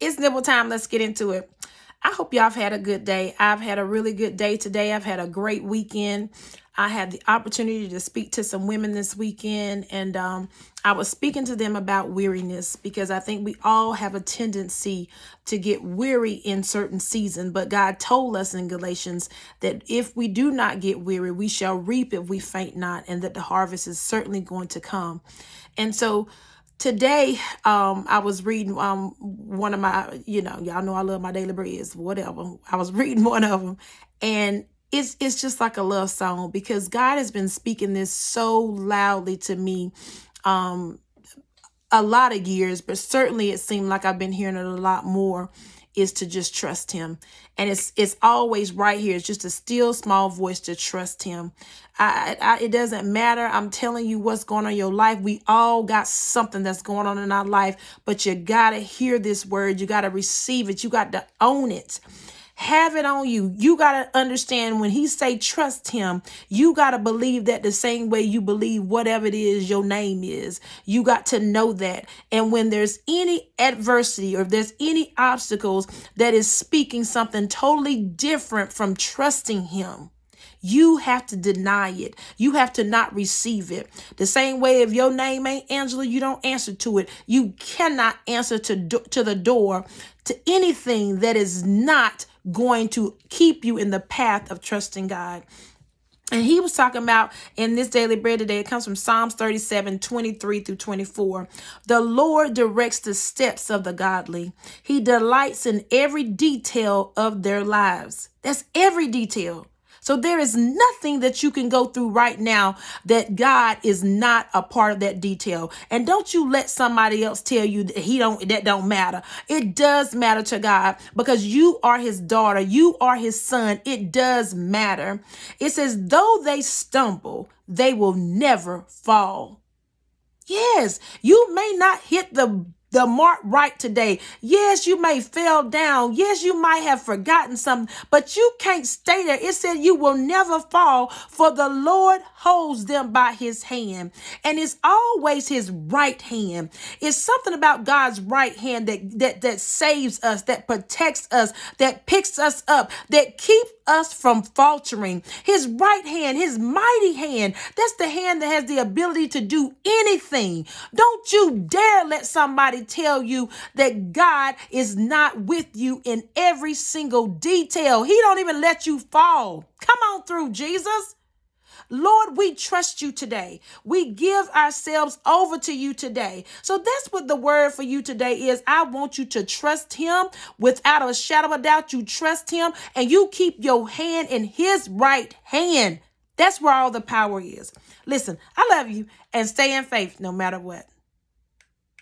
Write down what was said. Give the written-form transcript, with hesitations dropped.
It's nibble time. Let's get into it. I hope y'all have had a good day. I've had a really good day today. I've had a great weekend. I had the opportunity to speak to some women this weekend, and I was speaking to them about weariness, because I think we all have a tendency to get weary in certain seasons. But God told us in Galatians that if we do not get weary, we shall reap if we faint not, and that the harvest is certainly going to come. And so today, I was reading one of my, y'all know I love my daily breads, whatever. I was reading one of them, and it's just like a love song, because God has been speaking this so loudly to me a lot of years, but certainly it seemed like I've been hearing it a lot more, is to just trust him. And it's always right here. It's just a still small voice to trust him. It doesn't matter. I'm telling you what's going on in your life. We all got something that's going on in our life, but you got to hear this word. You got to receive it. You got to own it. Have it on you. You got to understand, when he say trust him, you got to believe that the same way you believe whatever it is your name is. You got to know that. And when there's any adversity, or if there's any obstacles that is speaking something totally different from trusting him, you have to deny it. You have to not receive it. The same way, if your name ain't Angela, you don't answer to it. You cannot answer to the door to anything that is not going to keep you in the path of trusting God. And he was talking about in this daily bread today, it comes from Psalms 37:23-24. The Lord directs the steps of the godly. He delights in every detail of their lives. That's every detail. So there is nothing that you can go through right now that God is not a part of that detail. And don't you let somebody else tell you that that don't matter. It does matter to God, because you are his daughter. You are his son. It does matter. It says, though they stumble, they will never fall. Yes, you may not hit the mark right today. Yes, you may fail down. Yes, you might have forgotten something, but you can't stay there. It said you will never fall, for the Lord holds them by his hand, and it's always his right hand. It's something about God's right hand that saves us, that protects us, that picks us up, that keeps us from faltering. His right hand, his mighty hand, that's the hand that has the ability to do anything. Don't you dare let somebody tell you that God is not with you in every single detail. He don't even let you fall. Come on through, Jesus. Lord, we trust you today. We give ourselves over to you today. So that's what the word for you today is. I want you to trust him without a shadow of a doubt. You trust him, and you keep your hand in his right hand. That's where all the power is. Listen, I love you, and stay in faith no matter what.